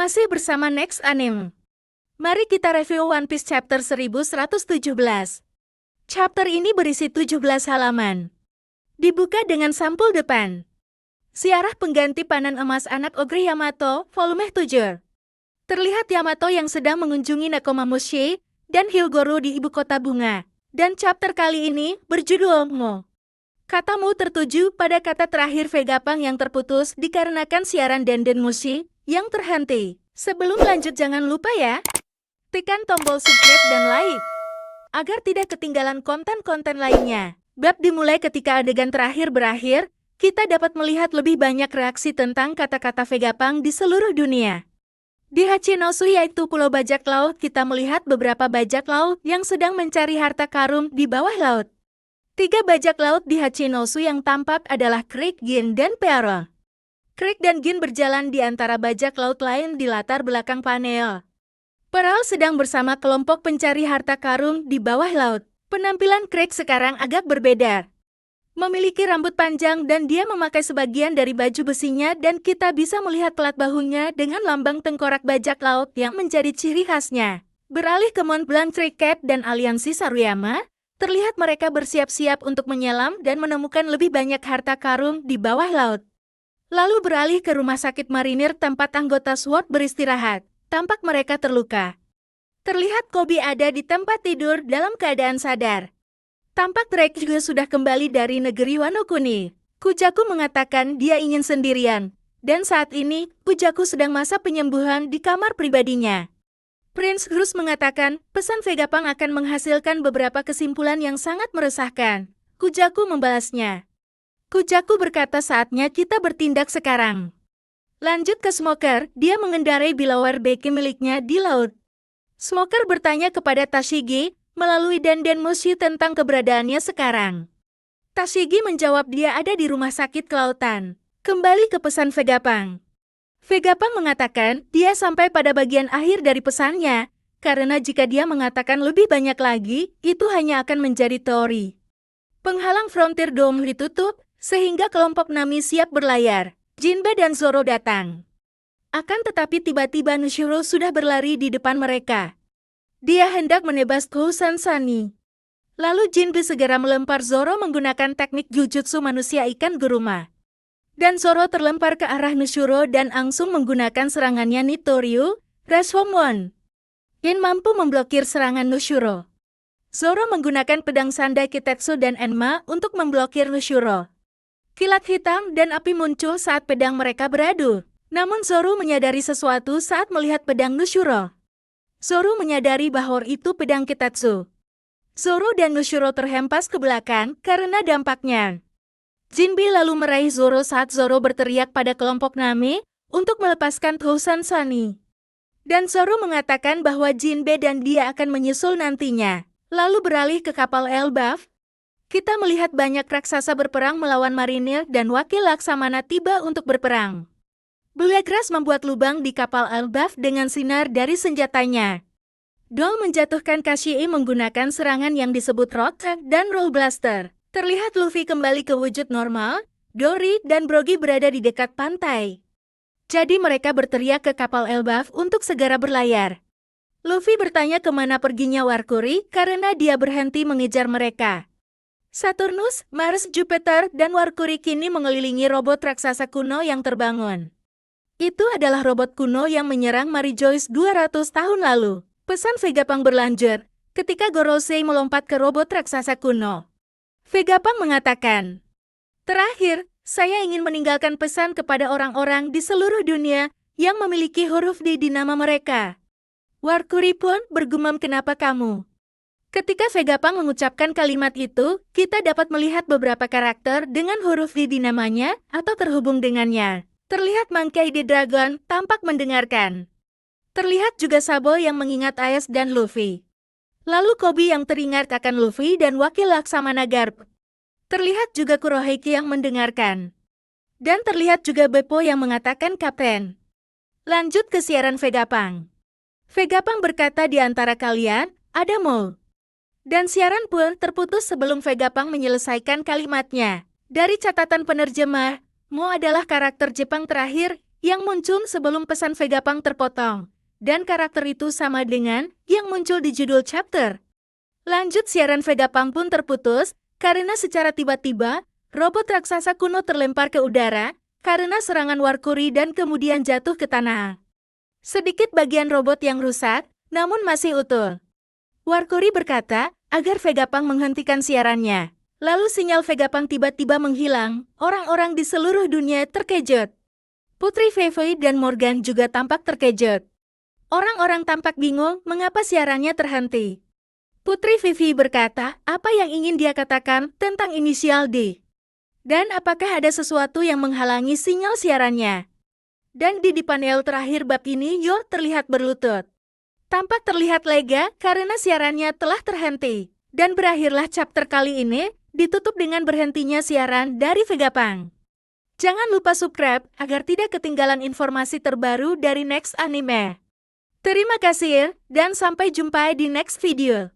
Masih bersama Next Anime. Mari kita review One Piece Chapter 1117. Chapter ini berisi 17 halaman. Dibuka dengan sampul depan. Ziarah pengganti panan emas anak Ogre Yamato, volume 7. Terlihat Yamato yang sedang mengunjungi Nekomamushi dan Hyogoro di ibu kota bunga. Dan chapter kali ini berjudul Mo. Kata Mo tertuju pada kata terakhir Vegapunk yang terputus dikarenakan siaran Denden Mushi yang terhenti. Sebelum lanjut jangan lupa ya, tekan tombol subscribe dan like, agar tidak ketinggalan konten-konten lainnya. Bab dimulai ketika adegan terakhir berakhir, kita dapat melihat lebih banyak reaksi tentang kata-kata Vegapunk di seluruh dunia. Di Hachinosu yaitu Pulau Bajak Laut, kita melihat beberapa bajak laut yang sedang mencari harta karun di bawah laut. 3 bajak laut di Hachinosu yang tampak adalah Krieg, Gin, dan Pearl. Krieg dan Gin berjalan di antara bajak laut lain di latar belakang panel. Pearl sedang bersama kelompok pencari harta karun di bawah laut. Penampilan Krieg sekarang agak berbeda. Memiliki rambut panjang dan dia memakai sebagian dari baju besinya dan kita bisa melihat pelat bahunya dengan lambang tengkorak bajak laut yang menjadi ciri khasnya. Beralih ke Mont Blanc Cricket dan aliansi Saruyama, terlihat mereka bersiap-siap untuk menyelam dan menemukan lebih banyak harta karun di bawah laut. Lalu beralih ke rumah sakit marinir tempat anggota SWORD beristirahat. Tampak mereka terluka. Terlihat Koby ada di tempat tidur dalam keadaan sadar. Tampak Drake juga sudah kembali dari negeri Wano Kuni. Kujaku mengatakan dia ingin sendirian. Dan saat ini, Kujaku sedang masa penyembuhan di kamar pribadinya. Prince Cruz mengatakan, pesan Vegapunk akan menghasilkan beberapa kesimpulan yang sangat meresahkan. Kujaku membalasnya. Kujaku berkata saatnya kita bertindak sekarang. Lanjut ke Smoker, dia mengendarai Bilawar Beki miliknya di laut. Smoker bertanya kepada Tashigi melalui Denden Mushi tentang keberadaannya sekarang. Tashigi menjawab dia ada di rumah sakit kelautan. Kembali ke pesan Vegapunk. Vegapunk mengatakan dia sampai pada bagian akhir dari pesannya, karena jika dia mengatakan lebih banyak lagi, itu hanya akan menjadi teori. Penghalang Frontier Dome ditutup, sehingga kelompok Nami siap berlayar. Jinbe dan Zoro datang. Akan tetapi tiba-tiba Nushiro sudah berlari di depan mereka. Dia hendak menebas Kousan Sani. Lalu Jinbe segera melempar Zoro menggunakan teknik Jujutsu manusia ikan guruma. Dan Zoro terlempar ke arah Nushiro dan langsung menggunakan serangannya Nitoryu, Rashomon. Yang mampu memblokir serangan Nushiro. Zoro menggunakan pedang Sandai Kitetsu dan Enma untuk memblokir Nushiro. Kilat hitam dan api muncul saat pedang mereka beradu. Namun Zoro menyadari sesuatu saat melihat pedang Nushiro. Zoro menyadari bahwa itu pedang Kitetsu. Zoro dan Nushiro terhempas ke belakang karena dampaknya. Jinbe lalu meraih Zoro saat Zoro berteriak pada kelompok Nami untuk melepaskan Kousan Sani. Dan Zoro mengatakan bahwa Jinbe dan dia akan menyusul nantinya. Lalu beralih ke kapal Elbaf. Kita melihat banyak raksasa berperang melawan marinir dan wakil Laksamana tiba untuk berperang. Bulagras membuat lubang di kapal Elbaf dengan sinar dari senjatanya. Dol menjatuhkan Kashii menggunakan serangan yang disebut Rock dan Roll Blaster. Terlihat Luffy kembali ke wujud normal, Dory dan Brogy berada di dekat pantai. Jadi mereka berteriak ke kapal Elbaf untuk segera berlayar. Luffy bertanya kemana perginya Warkuri karena dia berhenti mengejar mereka. Saturnus, Mars, Jupiter, dan Warkuri kini mengelilingi robot raksasa kuno yang terbangun. Itu adalah robot kuno yang menyerang Mary Joyce 200 tahun lalu. Pesan Vegapunk berlanjut ketika Gorosei melompat ke robot raksasa kuno. Vegapunk mengatakan, terakhir, saya ingin meninggalkan pesan kepada orang-orang di seluruh dunia yang memiliki huruf D di nama mereka. Warkuri pun bergumam kenapa kamu. Ketika Vegapunk mengucapkan kalimat itu, kita dapat melihat beberapa karakter dengan huruf D di namanya atau terhubung dengannya. Terlihat Monkey D. Dragon tampak mendengarkan. Terlihat juga Sabo yang mengingat Ace dan Luffy. Lalu Koby yang teringat akan Luffy dan wakil Laksamana Garp. Terlihat juga Kurohige yang mendengarkan. Dan terlihat juga Beppo yang mengatakan Kapten. Lanjut ke siaran Vegapunk. Vegapunk berkata di antara kalian, ada Mo. Dan siaran pun terputus sebelum Vegapunk menyelesaikan kalimatnya. Dari catatan penerjemah, Mo adalah karakter Jepang terakhir yang muncul sebelum pesan Vegapunk terpotong. Dan karakter itu sama dengan yang muncul di judul chapter. Lanjut siaran Vegapunk pun terputus, karena secara tiba-tiba, robot raksasa kuno terlempar ke udara, karena serangan Warkuri dan kemudian jatuh ke tanah. Sedikit bagian robot yang rusak, namun masih utuh. Warkuri berkata, agar Vegapunk menghentikan siarannya. Lalu sinyal Vegapunk tiba-tiba menghilang, orang-orang di seluruh dunia terkejut. Putri Vivi dan Morgan juga tampak terkejut. Orang-orang tampak bingung mengapa siarannya terhenti. Putri Vivi berkata, apa yang ingin dia katakan tentang inisial D? Dan apakah ada sesuatu yang menghalangi sinyal siarannya? Dan di panel terakhir bab ini, Yo terlihat berlutut. Tampak terlihat lega karena siarannya telah terhenti. Dan berakhirlah chapter kali ini, ditutup dengan berhentinya siaran dari Vegapunk. Jangan lupa subscribe agar tidak ketinggalan informasi terbaru dari Next Anime. Terima kasih, dan sampai jumpa di next video.